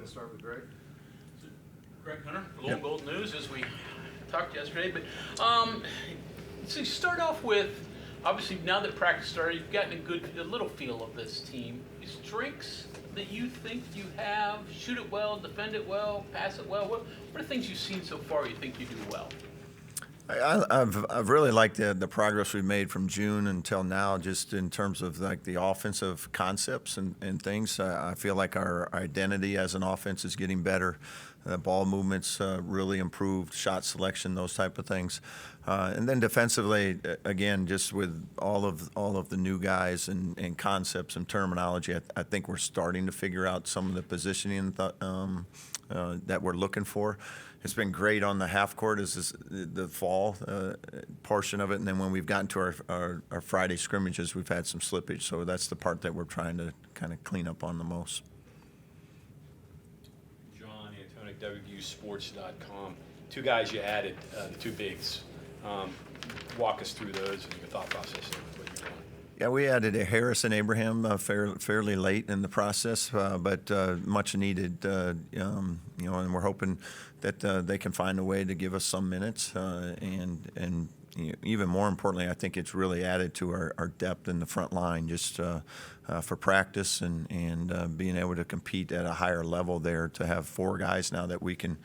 to start with Greg. Greg Hunter, Golden Gold News, as we talked yesterday. But so you start off with, obviously now that practice started, you've gotten a little feel of this team. Strengths that you think you have: shoot it well, defend it well, pass it well. What are things you've seen so far you think you do well? I've really liked the progress we've made from June until now, just in terms of like the offensive concepts and things. I feel like our identity as an offense is getting better. Ball movements really improved, shot selection, those type of things. And then defensively, again, just with all of the new guys and concepts and terminology, I think we're starting to figure out some of the positioning that we're looking for. It's been great on the half court as the fall portion of it, and then when we've gotten to our Friday scrimmages, we've had some slippage. So that's the part that we're trying to kind of clean up on the most. John Antonic, WVUsports.com. Two guys you added, the two bigs. Walk us through those and your thought process of what you're doing. Yeah, we added a Harrison Abraham fairly late in the process, but much needed, and we're hoping that they can find a way to give us some minutes, and even more importantly, I think it's really added to our depth in the front line, just for practice and being able to compete at a higher level there, to have four guys now that we can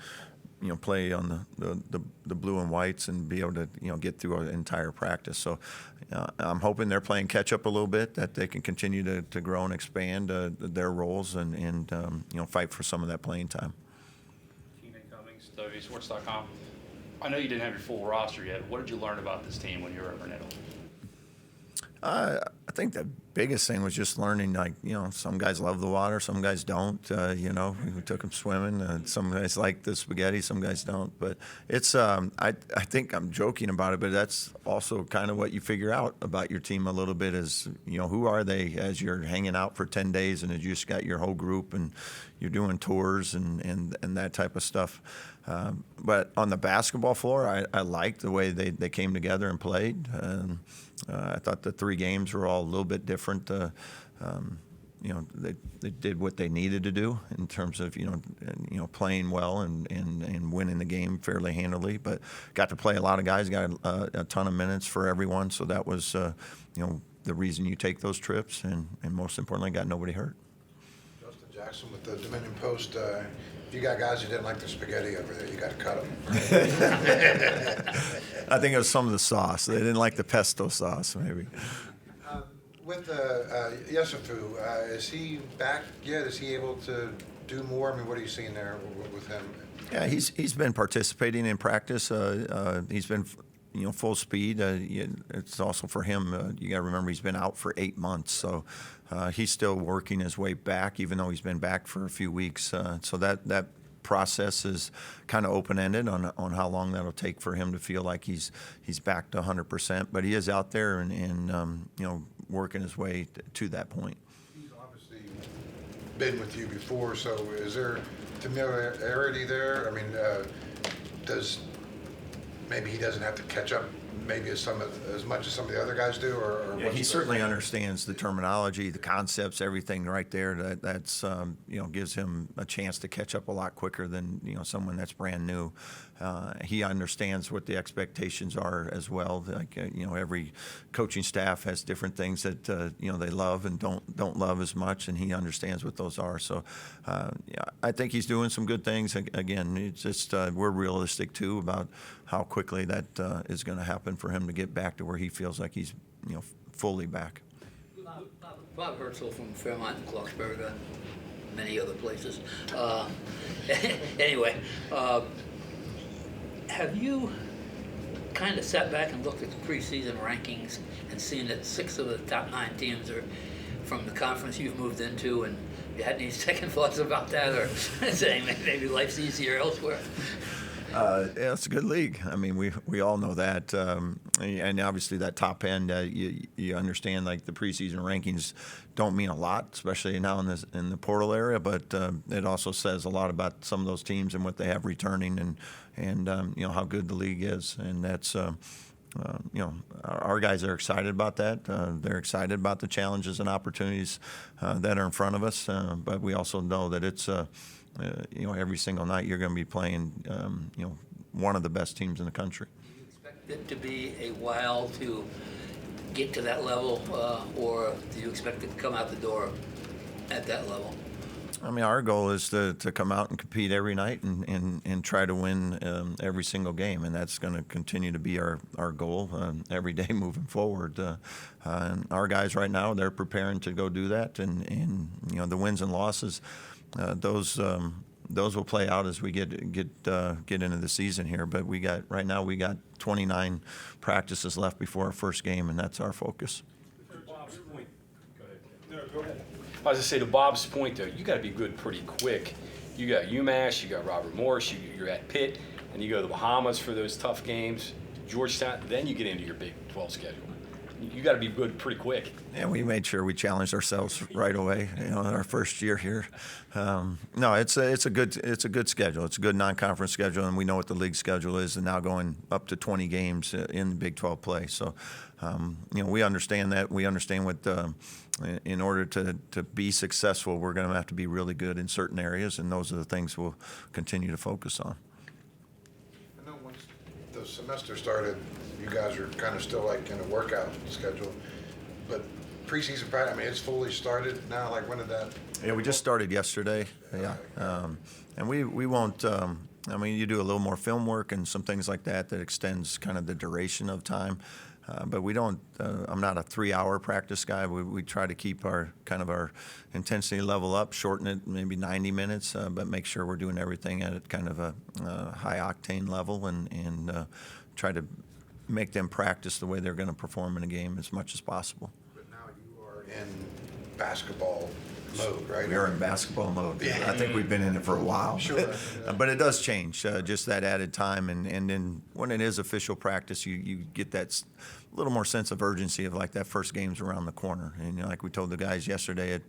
play on the blue and whites and be able to get through an entire practice. So I'm hoping they're playing catch up a little bit, that they can continue to grow and expand their roles and fight for some of that playing time. Keenan Cummings, WVUsports.com. I know you didn't have your full roster yet. What did you learn about this team when you were at Renetto? I think the biggest thing was just learning, some guys love the water, some guys don't. We took them swimming. Some guys like the spaghetti, some guys don't. But it's, I think I'm joking about it, but that's also kind of what you figure out about your team a little bit is, who are they as you're hanging out for 10 days and you just got your whole group and you're doing tours and that type of stuff. But on the basketball floor, I liked the way they came together and played. I thought the three games were all a little bit different. They did what they needed to do in terms of playing well and winning the game fairly handily. But got to play a lot of guys, got a ton of minutes for everyone. So that was the reason you take those trips, and most importantly, got nobody hurt. Justin Jackson with the Dominion Post. If you got guys who didn't like the spaghetti over there, you got to cut them. I think it was some of the sauce. They didn't like the pesto sauce, maybe. With Yesufu, is he back yet? Is he able to do more? I mean, what are you seeing there with him? Yeah, he's been participating in practice. He's been full speed. It's also for him. You got to remember he's been out for 8 months, so he's still working his way back, even though he's been back for a few weeks. So that process is kind of open-ended on how long that'll take for him to feel like he's back to 100%. But he is out there and working his way to that point. He's obviously been with you before, so is there familiarity there? I mean, maybe he doesn't have to catch up maybe as much as some of the other guys do, or yeah, he certainly understands the terminology, the concepts, everything right there. That's gives him a chance to catch up a lot quicker than someone that's brand new. He understands what the expectations are as well. Like every coaching staff has different things that they love and don't love as much, and he understands what those are. So I think he's doing some good things. Again, it's just we're realistic too about how quickly that is going to happen for him to get back to where he feels like he's fully back. Bob Herzl from Fairmont and Clarksburg, many other places. Anyway, have you kind of sat back and looked at the preseason rankings and seen that 6 of the top 9 teams are from the conference you've moved into, and you had any second thoughts about that, or saying maybe life's easier elsewhere? Yeah, it's a good league. I mean, we all know that, and obviously that top end, you understand like the preseason rankings don't mean a lot, especially now in the portal area. But it also says a lot about some of those teams and what they have returning, and how good the league is, and that's. Our guys are excited about that. They're excited about the challenges and opportunities that are in front of us. But we also know that it's every single night you're going to be playing, one of the best teams in the country. Do you expect it to be a while to get to that level, or do you expect it to come out the door at that level? I mean, our goal is to come out and compete every night and try to win every single game, and that's going to continue to be our goal every day moving forward. And our guys right now, they're preparing to go do that, and the wins and losses, those will play out as we get into the season here. But right now we got 29 practices left before our first game, and that's our focus. Bob's point. Go ahead. No, go ahead. I was gonna say, to Bob's point though, you got to be good pretty quick. You got UMass, you got Robert Morris, you're at Pitt, and you go to the Bahamas for those tough games, Georgetown. Then you get into your Big 12 schedule. You got to be good pretty quick. Yeah, we made sure we challenged ourselves right away. In our first year here. No, it's a good schedule. It's a good non-conference schedule, and we know what the league schedule is, and now going up to 20 games in the Big 12 play. So, we understand that. We understand what in order to be successful, we're going to have to be really good in certain areas, and those are the things we'll continue to focus on. I know once the semester started, you guys are kind of still like in a workout schedule, but preseason practice, I mean, it's fully started now. Like, when did that? Yeah, we just started yesterday. Yeah, and we won't. I mean, you do a little more film work and some things like that extends kind of the duration of time. But we don't. I'm not a 3-hour practice guy. We try to keep our intensity level up, shorten it maybe 90 minutes, but make sure we're doing everything at kind of a high octane level and try to make them practice the way they're going to perform in a game as much as possible. But now you are in basketball mode, right? We are in basketball mode. Yeah. I think we've been in it for a while. Sure. But it does change, just that added time. And then when it is official practice, you get that little more sense of urgency of like that first game's around the corner. And like we told the guys yesterday,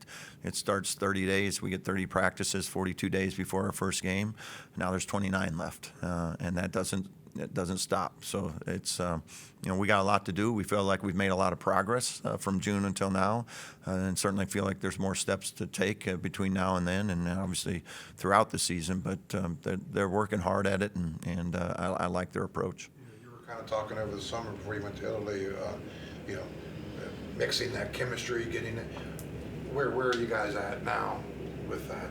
it starts 30 days. We get 30 practices, 42 days before our first game. Now there's 29 left, and it doesn't stop. So it's, we got a lot to do. We feel like we've made a lot of progress from June until now, and certainly feel like there's more steps to take between now and then, and obviously throughout the season. But they're working hard at it, and I like their approach. You were kind of talking over the summer before you went to Italy, mixing that chemistry, getting it. Where are you guys at now with that?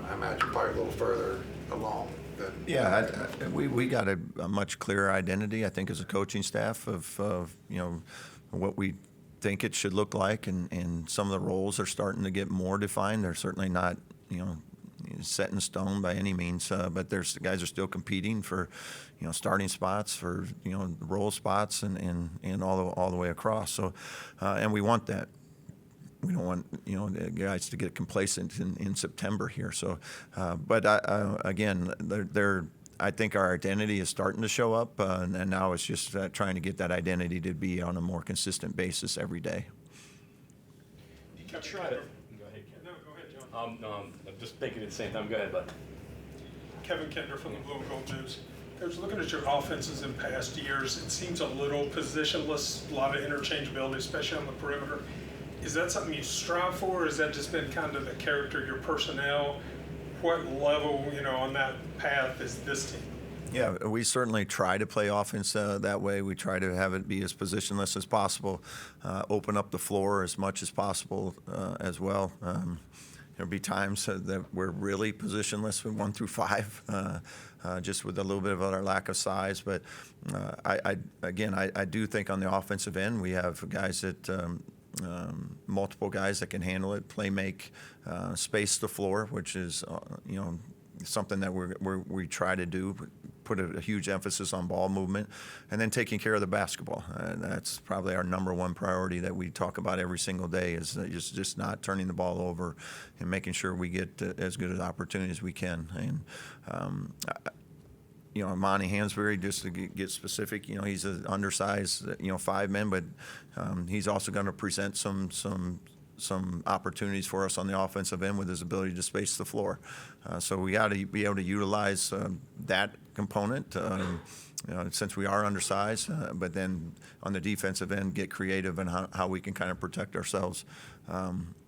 I imagine probably a little further along. Yeah, we got a much clearer identity, I think, as a coaching staff of what we think it should look like, and some of the roles are starting to get more defined. They're certainly not, set in stone by any means, but the guys are still competing for, starting spots, for role spots, and all the way across. So, and we want that. We don't want the guys to get complacent in September here. So, but again, I think our identity is starting to show up, and now it's just trying to get that identity to be on a more consistent basis every day. You try to. Go ahead, Ken. No, go ahead, John. I'm just thinking at the same time. Go ahead, bud. Kevin Kender from the Blue and Gold News. Coach, looking at your offenses in past years, it seems a little positionless, a lot of interchangeability, especially on the perimeter. Is that something you strive for, or has that just been kind of the character of your personnel? What level, on that path is this team? Yeah, we certainly try to play offense that way. We try to have it be as positionless as possible, open up the floor as much as possible as well. There'll be times that we're really positionless with 1 through 5, just with a little bit of our lack of size. But I do think on the offensive end we have guys that multiple guys that can handle it, play make, space the floor, which is something that we try to do. Put a huge emphasis on ball movement, and then taking care of the basketball. That's probably our number one priority that we talk about every single day, is just not turning the ball over and making sure we get as good an opportunity as we can. And Monty Hansberry, just to get specific, he's an undersized, 5 men, but he's also going to present some opportunities for us on the offensive end with his ability to space the floor. So we got to be able to utilize that component since we are undersized, but then on the defensive end, get creative in how we can kind of protect ourselves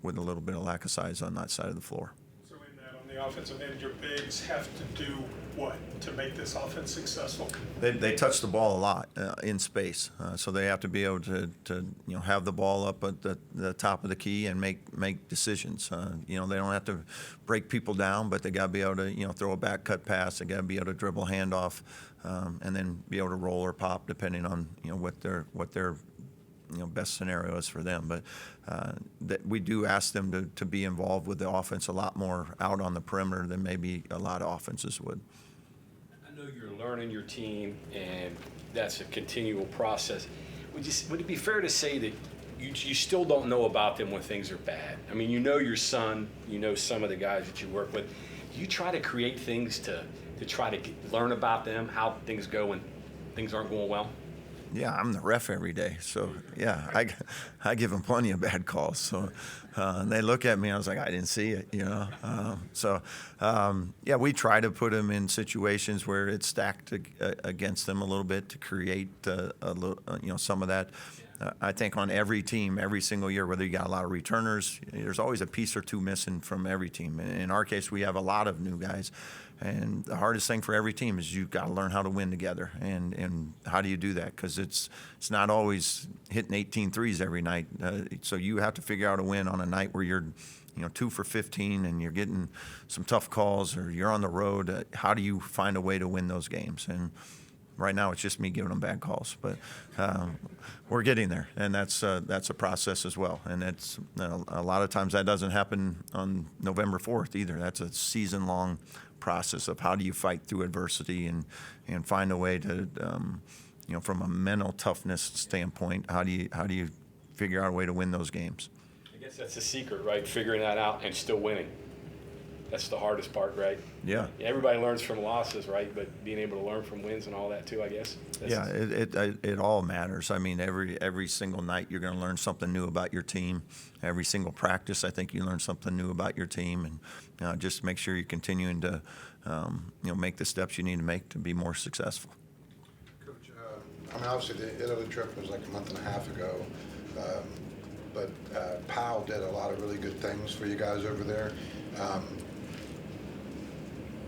with a little bit of lack of size on that side of the floor. So in that, on the the offensive end, your bigs have to do what to make this offense successful? They touch the ball a lot in space, so they have to be able to have the ball up at the top of the key and make decisions. They don't have to break people down, but they got to be able to throw a back cut pass. They got to be able to dribble handoff, and then be able to roll or pop depending on what their best scenario is for them. But that we do ask them to be involved with the offense a lot more out on the perimeter than maybe a lot of offenses would. I know you're learning your team, and that's a continual process. Would it be fair to say that you still don't know about them when things are bad? I mean, your son, some of the guys that you work with. You try to create things to try to learn about them, how things go when things aren't going well? Yeah, I'm the ref every day, so yeah, I give them plenty of bad calls. So and they look at me, I was like, I didn't see it, yeah, we try to put them in situations where it's stacked against them a little bit to create a little, some of that. I think on every team, every single year, whether you got a lot of returners, there's always a piece or two missing from every team. In our case, we have a lot of new guys. And the hardest thing for every team is you've got to learn how to win together. And how do you do that? Because it's not always hitting 18 threes every night. So you have to figure out a win on a night where you're 2 for 15 and you're getting some tough calls or you're on the road. How do you find a way to win those games? And right now it's just me giving them bad calls. But we're getting there, and that's a process as well. And it's a lot of times that doesn't happen on November 4th either. That's a season-long process of how do you fight through adversity and find a way to, from a mental toughness standpoint, how do you figure out a way to win those games? I guess that's the secret, right? Figuring that out and still winning. That's the hardest part, right? Yeah. Everybody learns from losses, right? But being able to learn from wins and all that too, I guess. It all matters. I mean, every single night you're going to learn something new about your team. Every single practice, I think you learn something new about your team, and just make sure you're continuing to, make the steps you need to make to be more successful. Coach, obviously the Italy trip was like a month and a half ago, but Powell did a lot of really good things for you guys over there.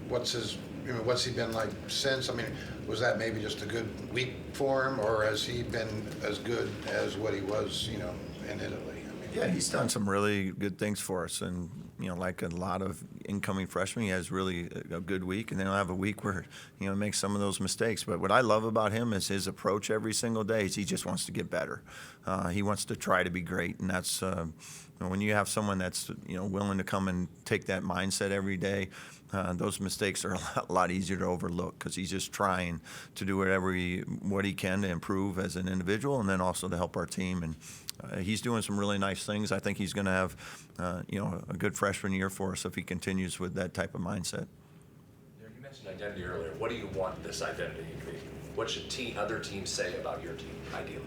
What's he been like since? I mean, was that maybe just a good week for him, or has he been as good as what he was, in Italy? Yeah, he's done some really good things for us, and like a lot of incoming freshmen, he has really a good week, and then he'll have a week where he makes some of those mistakes. But what I love about him is his approach every single day. Is he just wants to get better. He wants to try to be great, and that's when you have someone that's willing to come and take that mindset every day. Those mistakes are a lot easier to overlook because he's just trying to do what he can to improve as an individual, and then also to help our team. And he's doing some really nice things. I think he's going to have a good freshman year for us if he continues with that type of mindset. You mentioned identity earlier. What do you want this identity to be? What should other teams say about your team, ideally?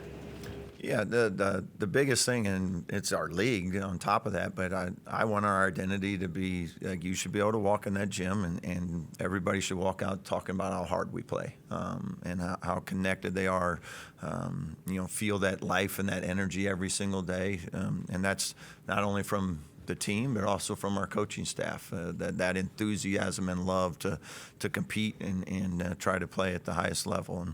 Yeah, the biggest thing, and it's our league on top of that, but I want our identity to be, you should be able to walk in that gym and everybody should walk out talking about how hard we play and how connected they are, feel that life and that energy every single day. And that's not only from the team, but also from our coaching staff, that enthusiasm and love to compete and try to play at the highest level.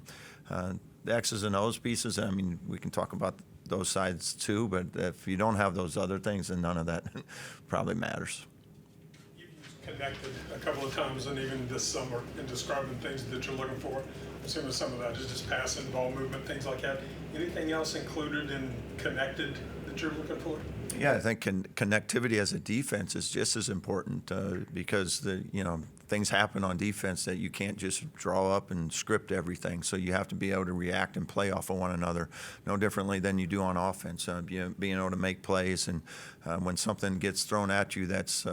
And the X's and O's pieces, I mean, we can talk about those sides too, but if you don't have those other things, then none of that probably matters. You've used connected a couple of times, and even this summer, in describing things that you're looking for. I'm assuming some of that is just passing, ball movement, things like that. Anything else included in connected that you're looking for? Yeah, I think connectivity as a defense is just as important because things happen on defense that you can't just draw up and script everything. So you have to be able to react and play off of one another, no differently than you do on offense. Being able to make plays, and when something gets thrown at you that's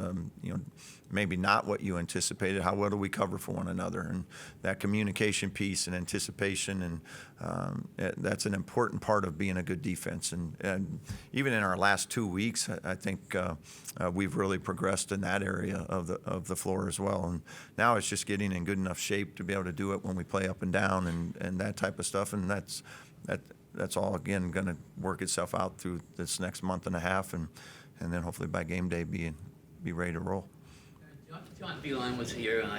maybe not what you anticipated, how well do we cover for one another? And that communication piece and anticipation, and that's an important part of being a good defense. And even in our last 2 weeks, I think we've really progressed in that area of the floor as well. And now it's just getting in good enough shape to be able to do it when we play up and down and that type of stuff. And that's all, again, going to work itself out through this next month and a half, and then hopefully by game day be ready to roll. John Beeline was here, and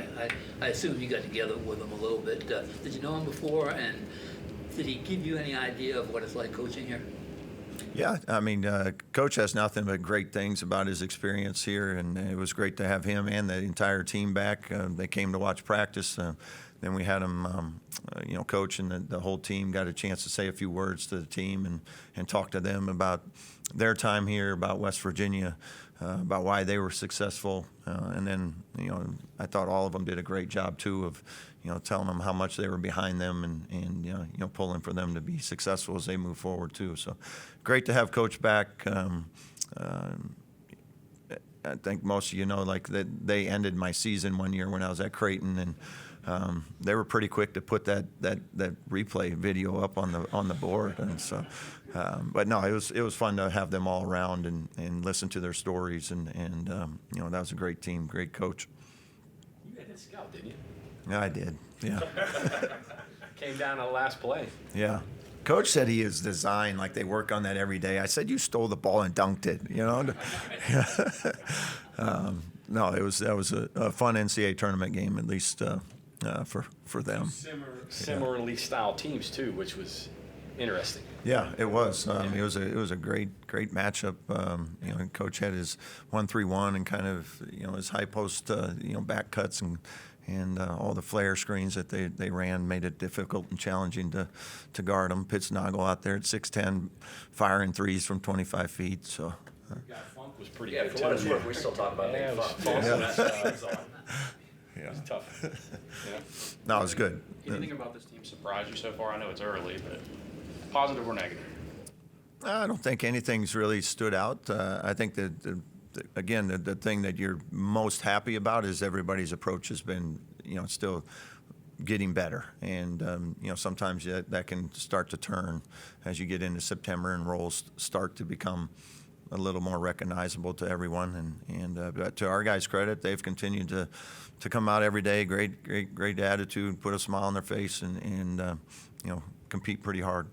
I assume you got together with him a little bit. Did you know him before, and did he give you any idea of what it's like coaching here? Yeah, I mean, Coach has nothing but great things about his experience here, and it was great to have him and the entire team back. They came to watch practice. Then we had him, coach, and the whole team got a chance to say a few words to the team and talk to them about their time here, about West Virginia, about why they were successful. And then, I thought all of them did a great job, too, of, telling them how much they were behind them and pulling for them to be successful as they move forward, too. So great to have Coach back. I think most of you know, like, that they ended my season one year when I was at Creighton, and they were pretty quick to put that replay video up on the board. And so, but no, it was fun to have them all around and listen to their stories, and that was a great team, great coach. You had that scout, didn't you? Yeah, I did. Yeah. Came down on the last play. Yeah. Coach said he is designed, like they work on that every day. I said, you stole the ball and dunked it, No, that was a fun NCAA tournament game, at least for them. Similarly styled teams too, which was interesting. Yeah, it was. It was a great matchup. Coach had his 1-3-1 and kind of his high post back cuts and all the flare screens that they ran made it difficult and challenging to guard them. Pittsnoggle out there at 6'10", firing threes from 25 feet. So. Funk was pretty Yeah, good for too. what it's worth, we still talk about Yeah, Nate it was Funk. fun. Yeah. It was tough. Yeah. No, it was good. Anything about this team surprised you so far? I know it's early, but positive or negative? I don't think anything's really stood out. I think that, again, the thing that you're most happy about is everybody's approach has been, still getting better. And, sometimes that can start to turn as you get into September and roles start to become a little more recognizable to everyone. But to our guys' credit, they've continued to come out every day, great attitude, put a smile on their face, and compete pretty hard.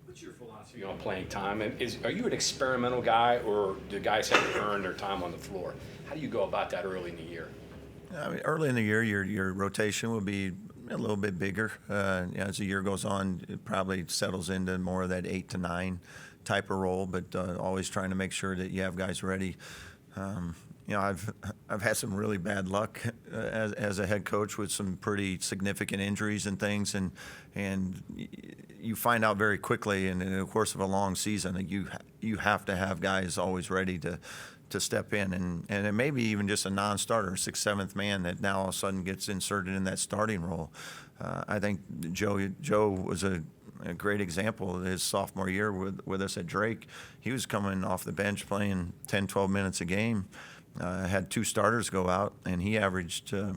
What's your philosophy on playing time? And are you an experimental guy, or do guys have to earn their time on the floor? How do you go about that early in the year? I mean, early in the year, your rotation will be a little bit bigger. As the year goes on, it probably settles into more of that 8 to 9 type of role, but always trying to make sure that you have guys ready. I've had some really bad luck as a head coach with some pretty significant injuries and things, and you find out very quickly in the course of a long season that you have to have guys always ready to step in, and it may be even just a non-starter, 6th, 7th man that now all of a sudden gets inserted in that starting role. I think Joe was a great example of his sophomore year with us at Drake. He was coming off the bench playing 10, 12 minutes a game. Had 2 starters go out, and he averaged, I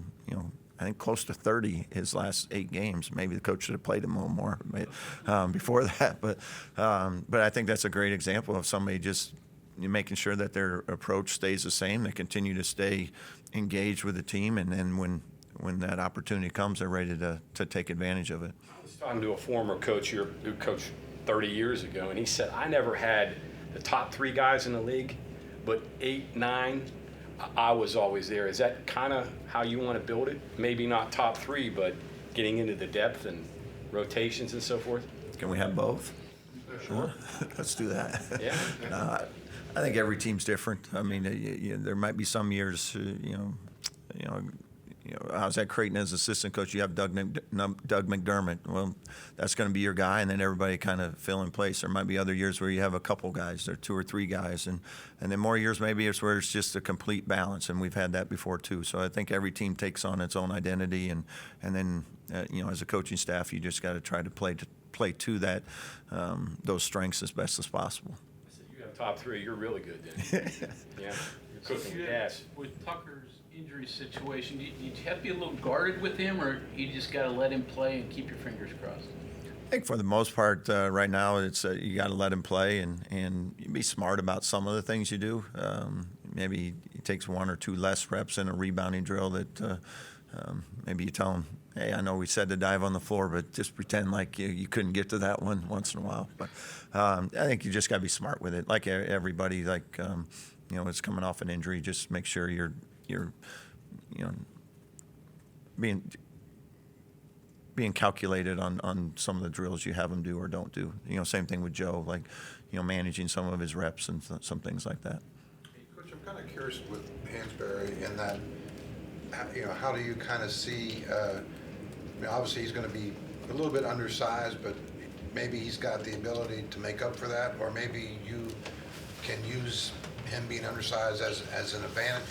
think close to 30 his last 8 games. Maybe the coach should have played him a little more before that. But I think that's a great example of somebody just making sure that their approach stays the same. They continue to stay engaged with the team, and then when that opportunity comes, they're ready to take advantage of it. I was talking to a former coach here who coached 30 years ago, and he said, I never had the top 3 guys in the league, but 8, 9, I was always there. Is that kind of how you want to build it? Maybe not top 3, but getting into the depth and rotations and so forth? Can we have both? Sure. Let's do that. Yeah. I think every team's different. I mean, there might be some years, I was at Creighton as assistant coach. You have Doug McDermott. Well, that's going to be your guy, and then everybody kind of fill in place. There might be other years where you have a couple guys, or 2 or 3 guys, and then more years maybe it's where it's just a complete balance, and we've had that before too. So I think every team takes on its own identity, and then as a coaching staff, you just got to try to play to that those strengths as best as possible. You have top 3. You're really good then. Yeah. You're cooking with gas. With Tucker's injury situation, do you have to be a little guarded with him, or you just got to let him play and keep your fingers crossed? I think for the most part, right now, it's you got to let him play and be smart about some of the things you do. Maybe he takes 1 or 2 less reps in a rebounding drill that maybe you tell him, hey, I know we said to dive on the floor, but just pretend like you couldn't get to that one once in a while. But I think you just got to be smart with it. Like everybody, it's coming off an injury, just make sure you're being calculated on some of the drills you have him do or don't do. Same thing with Joe, like, managing some of his reps and some things like that. Coach, I'm kind of curious with Hansberry in that, how do you kind of see, obviously he's going to be a little bit undersized, but maybe he's got the ability to make up for that, or maybe you can use him being undersized as an advantage.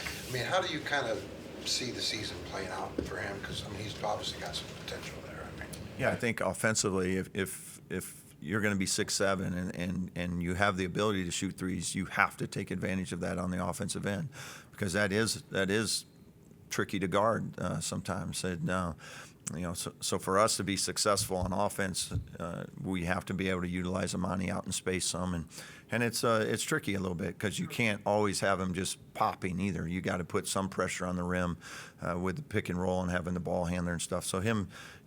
How do you kind of see the season playing out for him? Because, he's obviously got some potential there. Yeah, I think offensively, if you're going to be 6'7" and you have the ability to shoot threes, you have to take advantage of that on the offensive end, because that is tricky to guard sometimes. So for us to be successful on offense, we have to be able to utilize Amani out in space some, and it's tricky a little bit because you can't always have him just popping either. You got to put some pressure on the rim with the pick and roll and having the ball handler and stuff. So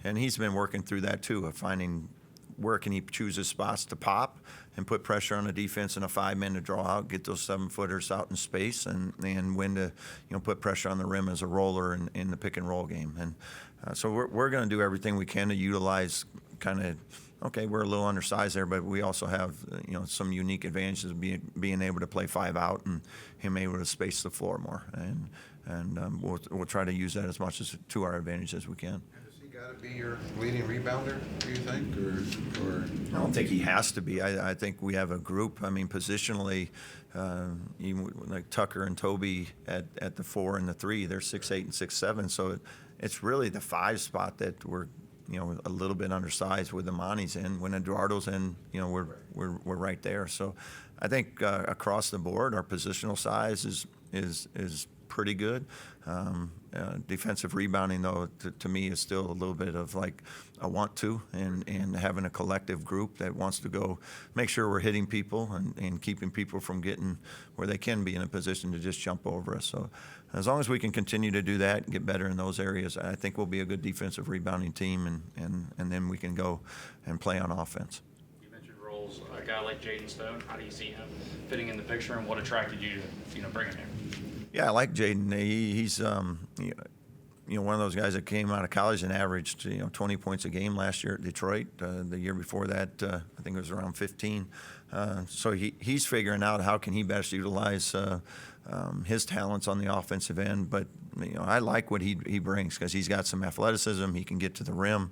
he's been working through that too, of finding where can he choose his spots to pop and put pressure on the defense in a 5-man to draw out, get those 7-footers out in space, and when to put pressure on the rim as a roller in the pick and roll game. And so we're going to do everything we can to utilize kind of, okay, we're a little undersized there, but we also have some unique advantages of being able to play 5 out and him able to space the floor more, and we'll try to use that as much as to our advantage as we can. Got to be your leading rebounder, do you think, or? I don't think he has to be. I think we have a group. Positionally, even like Tucker and Toby at the 4 and the 3, they're 6'8" and 6'7". So it's really the 5 spot that we're a little bit undersized with Amani's in. When Eduardo's in, we're right there. So I think across the board, our positional size is pretty good. Defensive rebounding, though, to me is still a little bit of like a want to, and having a collective group that wants to go make sure we're hitting people and keeping people from getting where they can be in a position to just jump over us. So as long as we can continue to do that and get better in those areas, I think we'll be a good defensive rebounding team, and then we can go and play on offense. You mentioned roles. A guy like Jaden Stone, how do you see him fitting in the picture, and what attracted you to bring him here? Yeah, I like Jaden. He's one of those guys that came out of college and averaged 20 points a game last year at Detroit. The year before that, I think it was around 15. So he's figuring out how can he best utilize his talents on the offensive end. But I like what he brings, because he's got some athleticism. He can get to the rim.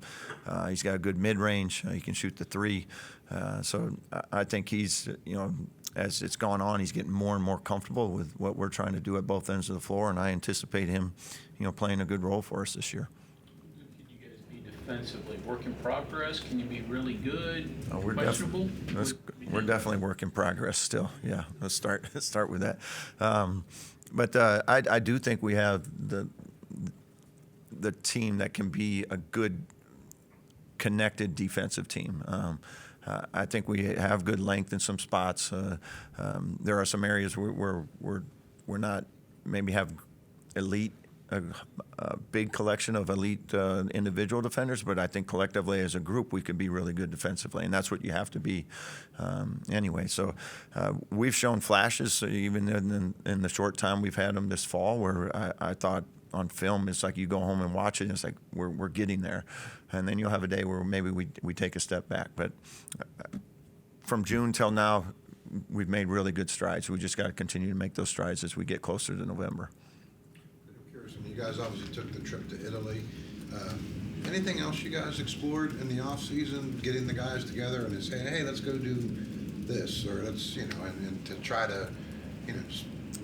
He's got a good mid range. He can shoot the 3. So I think he's as it's gone on, he's getting more and more comfortable with what we're trying to do at both ends of the floor, and I anticipate him, playing a good role for us this year. Can you guys be defensively work in progress? Can you be really good? We're Questionable? We're definitely work in progress still. Yeah, let's start with that. But I do think we have the team that can be a good connected defensive team. I think we have good length in some spots. There are some areas where we're not maybe have elite, a big collection of elite individual defenders, but I think collectively as a group we could be really good defensively, and that's what you have to be anyway. So we've shown flashes, even in the short time we've had them this fall, where I thought on film it's like you go home and watch it and it's like we're getting there, and then you'll have a day where maybe we take a step back. But from June till now, we've made really good strides. We just got to continue to make those strides as we get closer to November. I'm curious, you guys obviously took the trip to Italy. Anything else you guys explored in the off season, getting the guys together and saying, hey, let's go do this, or let's, and to try to,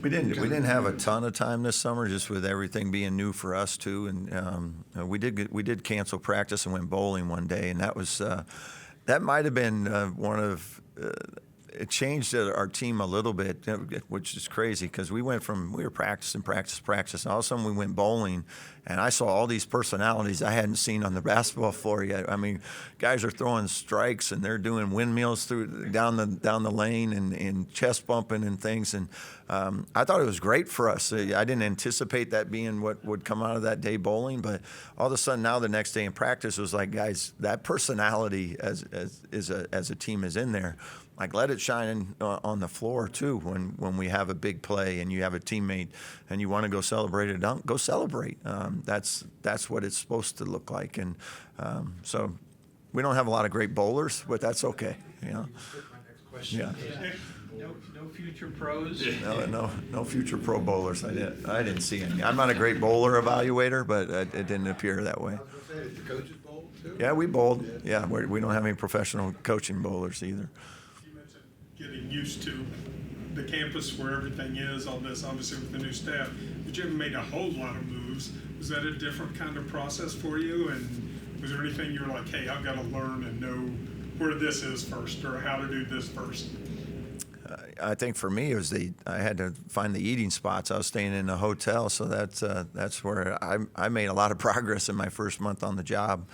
We didn't have a ton of time this summer, just with everything being new for us too. And we did cancel practice and went bowling one day, and that might have been one of. It changed our team a little bit, which is crazy, because we were practicing, and all of a sudden we went bowling, and I saw all these personalities I hadn't seen on the basketball floor yet. I mean, guys are throwing strikes and they're doing windmills down the lane and chest bumping and things, and I thought it was great for us. I didn't anticipate that being what would come out of that day bowling, but all of a sudden now the next day in practice was like, guys, that personality as a team is in there. like let it shine on the floor too. When we have a big play and you have a teammate and you want to go celebrate a dunk, go celebrate. That's what it's supposed to look like. And so we don't have a lot of great bowlers, but that's okay. You know. Yeah. No future pros. No future pro bowlers. I didn't see any. I'm not a great bowler evaluator, but it didn't appear that way. I was gonna say, did the coaches bowl too? Yeah, we bowled. Yeah, we don't have any professional coaching bowlers either. You mentioned getting used to the campus where everything is, all this, obviously with the new staff, but you haven't made a whole lot of moves. Was that a different kind of process for you? And was there anything you were like, hey, I've got to learn and know where this is first, or how to do this first? I think for me, it was I had to find the eating spots. I was staying in a hotel, so that's where I made a lot of progress in my first month on the job.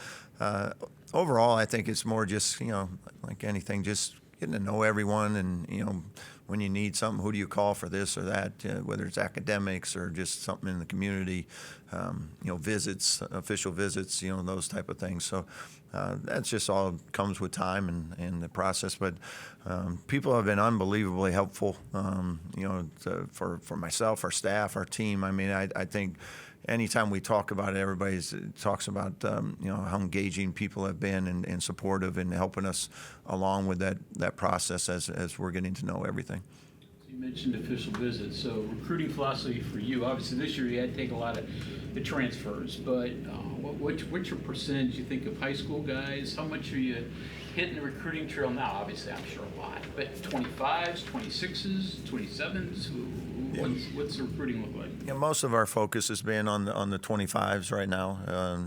Overall, I think it's more just, like anything, just getting to know everyone, and when you need something, who do you call for this or that, whether it's academics or just something in the community, visits, official visits, those type of things. So that's just all comes with time and the process. But people have been unbelievably helpful, for myself, our staff, our team. I mean, I think anytime we talk about it, everybody talks about how engaging people have been and supportive and helping us along with that process as we're getting to know everything. You mentioned official visits, so recruiting philosophy for you. Obviously, this year you had to take a lot of the transfers, but what's your percentage, you think, of high school guys? How much are you hitting the recruiting trail now? Obviously, I'm sure a lot, but 25s, 26s, 27s, what's the recruiting look like? Yeah, most of our focus has been on the 25s right now,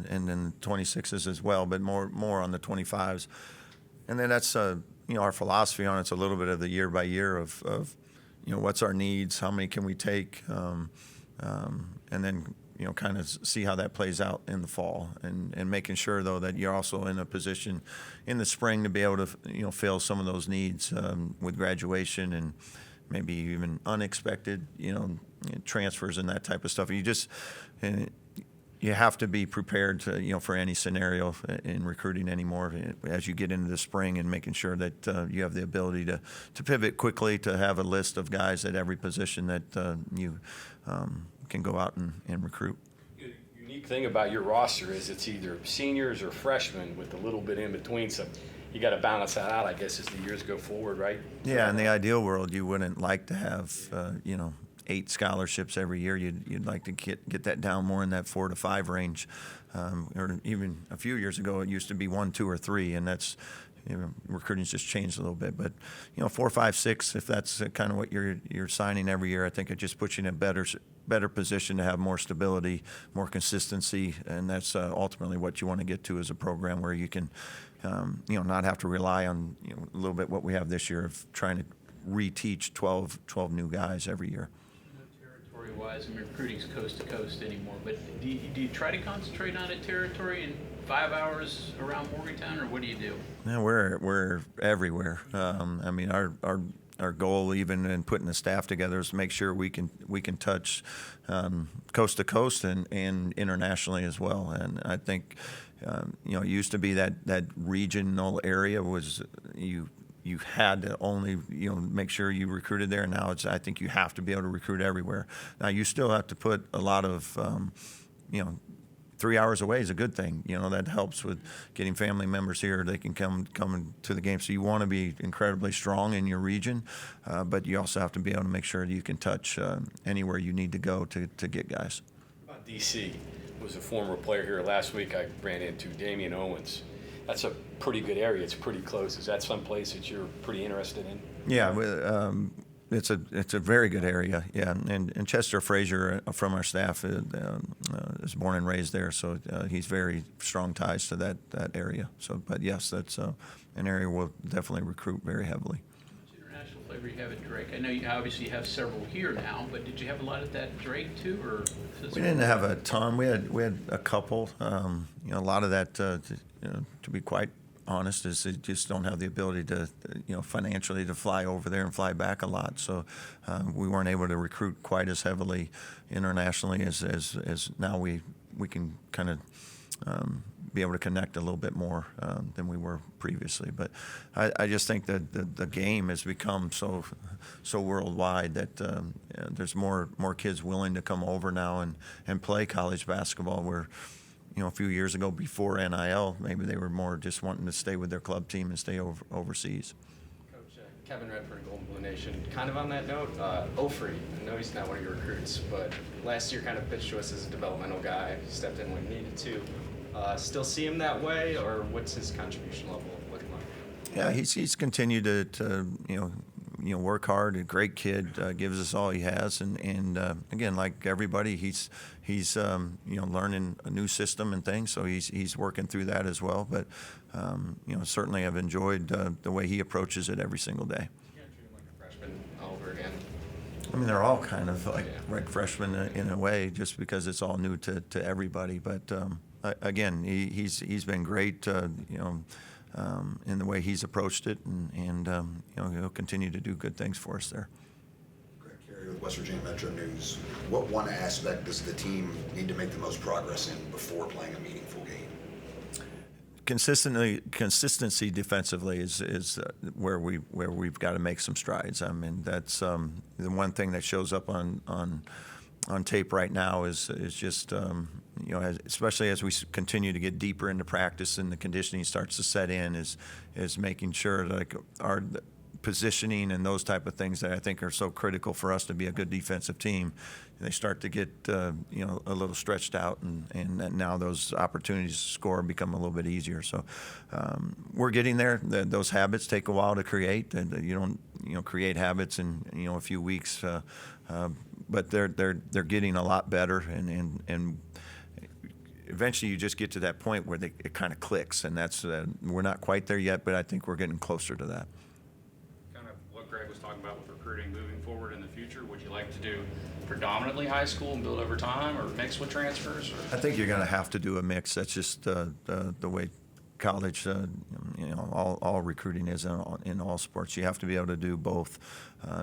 and then 26s as well, but more on the 25s. And then that's our philosophy on it's a little bit of the year by year of what's our needs, how many can we take, and then kind of see how that plays out in the fall, and making sure though that you're also in a position in the spring to be able to fill some of those needs with graduation and maybe even unexpected transfers and that type of stuff. You have to be prepared to for any scenario in recruiting anymore as you get into the spring, and making sure that you have the ability to pivot quickly, to have a list of guys at every position that you can go out and recruit. The unique thing about your roster is it's either seniors or freshmen with a little bit in between, so you got to balance that out, I guess, as the years go forward, right? Yeah, in the ideal world, you wouldn't like to have 8 scholarships every year. You'd like to get that down more in that 4 to 5 range, or even a few years ago it used to be 1, 2, or 3, and that's recruiting's just changed a little bit. But 4, 5, 6, if that's kind of what you're signing every year, I think it just puts you in a better position to have more stability, more consistency, and that's ultimately what you want to get to as a program, where you can not have to rely on a little bit what we have this year of trying to reteach 12 new guys every year. Territory-wise, recruiting's coast to coast anymore, but do you try to concentrate on a territory in 5 hours around Morgantown, or what do you do? Yeah, we're everywhere. I mean, our goal, even in putting the staff together, is to make sure we can touch coast to coast and internationally as well. And I think it used to be that regional area was you had to only make sure you recruited there. Now I think you have to be able to recruit everywhere. Now you still have to put a lot of 3 hours away is a good thing. That helps with getting family members here. They can come to the game. So you want to be incredibly strong in your region, but you also have to be able to make sure that you can touch anywhere you need to go to get guys. About DC, was a former player here last week I ran into, Damian Owens. That's a pretty good area. It's pretty close. Is that some place that you're pretty interested in? Yeah, it's a very good area. Yeah, and Chester Frazier from our staff is born and raised there, so he's very strong ties to that area. So, but yes, that's an area we'll definitely recruit very heavily. How much international flavor you have at Drake? I know you obviously have several here now, but did you have a lot at that Drake too, or? We didn't have a ton. We had a couple. A lot of that, to be quite honest, is they just don't have the ability to, financially to fly over there and fly back a lot. So we weren't able to recruit quite as heavily internationally as now we can kind of be able to connect a little bit more than we were previously. But I just think that the game has become so worldwide that there's more kids willing to come over now and play college basketball. Where a few years ago, before NIL, maybe they were more just wanting to stay with their club team and stay overseas. Coach Kevin Redford, Golden Blue Nation. Kind of on that note, Ofri, I know he's not one of your recruits, but last year kind of pitched to us as a developmental guy, stepped in when needed to. Still see him that way, or what's his contribution level looking like? Yeah, he's continued to work hard. A great kid, gives us all he has, and again, like everybody, he's learning a new system and things, so he's working through that as well. But certainly I've enjoyed the way he approaches it every single day. Yeah, treat him like a freshman all over again. I mean, they're all kind of like freshmen in a way, just because it's all new to everybody. But again, he's been great, in the way he's approached it, and he'll continue to do good things for us there. Greg Carey with West Virginia Metro News. What one aspect does the team need to make the most progress in before playing a meaningful game? Consistency defensively is where we've got to make some strides. I mean, that's the one thing that shows up on tape right now is just especially as we continue to get deeper into practice and the conditioning starts to set in, is making sure like our positioning and those type of things that I think are so critical for us to be a good defensive team. They start to get a little stretched out, and now those opportunities to score become a little bit easier. So we're getting there. Those habits take a while to create, and you don't create habits in a few weeks, but they're getting a lot better, and eventually you just get to that point where it kind of clicks, and that's we're not quite there yet, but I think we're getting closer to that. Kind of what Greg was talking about with recruiting moving forward in the future. Would you like to do predominantly high school and build over time, or mix with transfers? Or? I think you're going to have to do a mix. That's just the way college, all recruiting is in all sports. You have to be able to do both.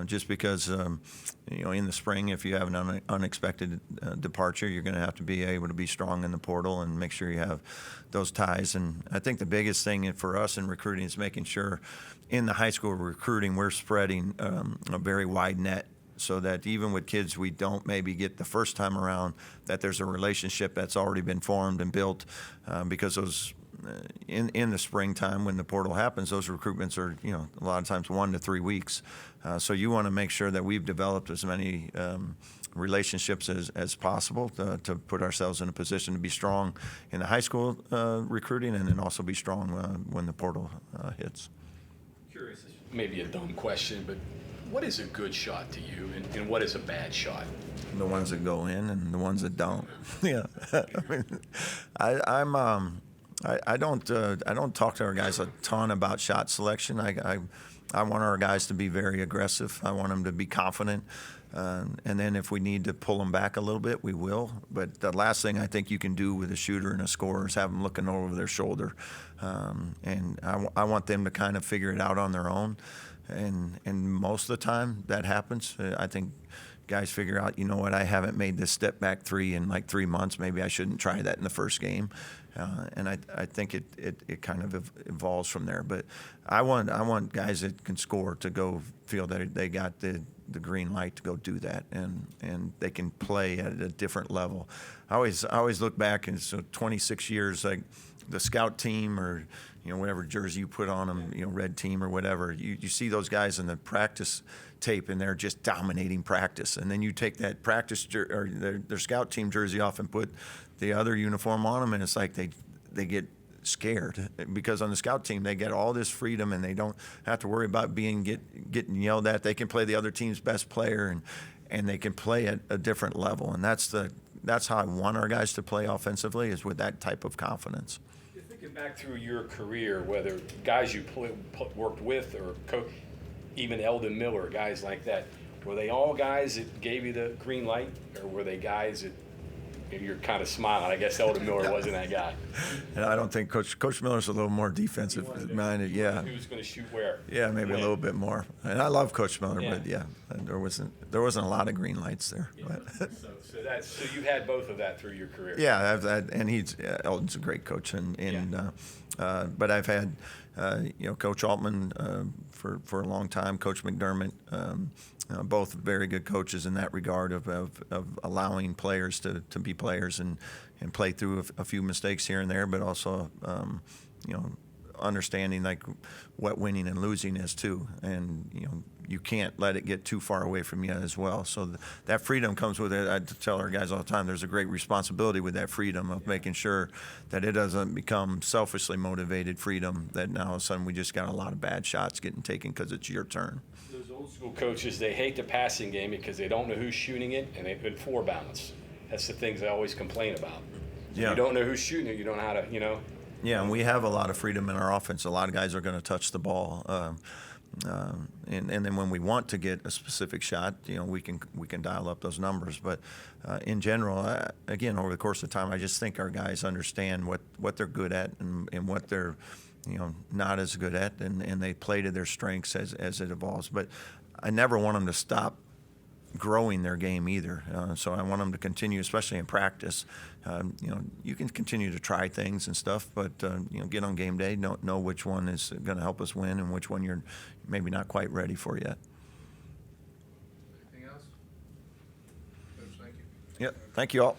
Just because, in the spring, if you have an unexpected departure, you're going to have to be able to be strong in the portal and make sure you have those ties. And I think the biggest thing for us in recruiting is making sure in the high school recruiting we're spreading a very wide net, so that even with kids we don't maybe get the first time around, that there's a relationship that's already been formed and built, because those in the springtime when the portal happens, those recruitments are a lot of times 1 to 3 weeks. So you want to make sure that we've developed as many relationships as possible to put ourselves in a position to be strong in the high school recruiting, and then also be strong when the portal hits. Curious, this may be a dumb question, but what is a good shot to you, and what is a bad shot? The ones that go in and the ones that don't. Yeah, I don't talk to our guys a ton about shot selection. I want our guys to be very aggressive. I want them to be confident, and then if we need to pull them back a little bit, we will. But the last thing I think you can do with a shooter and a scorer is have them looking over their shoulder, and I want them to kind of figure it out on their own. And most of the time that happens. I think guys figure out, I haven't made this step back three in like 3 months. Maybe I shouldn't try that in the first game. And I think it kind of evolves from there. But I want guys that can score to go feel that they got the green light to go do that, and they can play at a different level. I always look back, and so 26 years, like the scout team or whatever jersey you put on them, red team or whatever, you see those guys in the practice tape and they're just dominating practice, and then you take that practice or their scout team jersey off and put the other uniform on them, and it's like they get scared, because on the scout team they get all this freedom and they don't have to worry about getting yelled at. They can play the other team's best player, and they can play at a different level, and that's how I want our guys to play offensively, is with that type of confidence. Thinking back through your career, whether guys you worked with or even Eldon Miller, guys like that, were they all guys that gave you the green light, or were they guys that you're kind of smiling. I guess Eldon Miller wasn't that guy. And I don't think Coach Miller's a little more defensive minded. Yeah. Who's going to shoot where? Yeah, maybe a When. little bit more. And I love Coach Miller, Yeah. but yeah, there wasn't a lot of green lights there. But. So you had both of that through your career. Yeah, and Eldon's a great coach, but I've had Coach Altman for a long time, Coach McDermott, both very good coaches in that regard of allowing players to be players and play through a few mistakes here and there, but also understanding like what winning and losing is too, and you can't let it get too far away from you as well. So that freedom comes with it. I tell our guys all the time, there's a great responsibility with that freedom of making sure that it doesn't become selfishly motivated freedom, that now all of a sudden we just got a lot of bad shots getting taken because it's your turn. Those old school coaches, they hate the passing game because they don't know who's shooting it, and they've been four balance. That's the things they always complain about. Yeah. You don't know who's shooting it, you don't know how to, Yeah, and we have a lot of freedom in our offense. A lot of guys are going to touch the ball, and then when we want to get a specific shot, we can dial up those numbers. But in general, again, over the course of time, I just think our guys understand what they're good at and what they're not as good at, and they play to their strengths as it evolves. But I never want them to stop growing their game either. So I want them to continue, especially in practice. You can continue to try things and stuff, but get on game day, know which one is going to help us win and which one you're maybe not quite ready for yet. Anything else? Coach, thank you. Yep. Thank you all.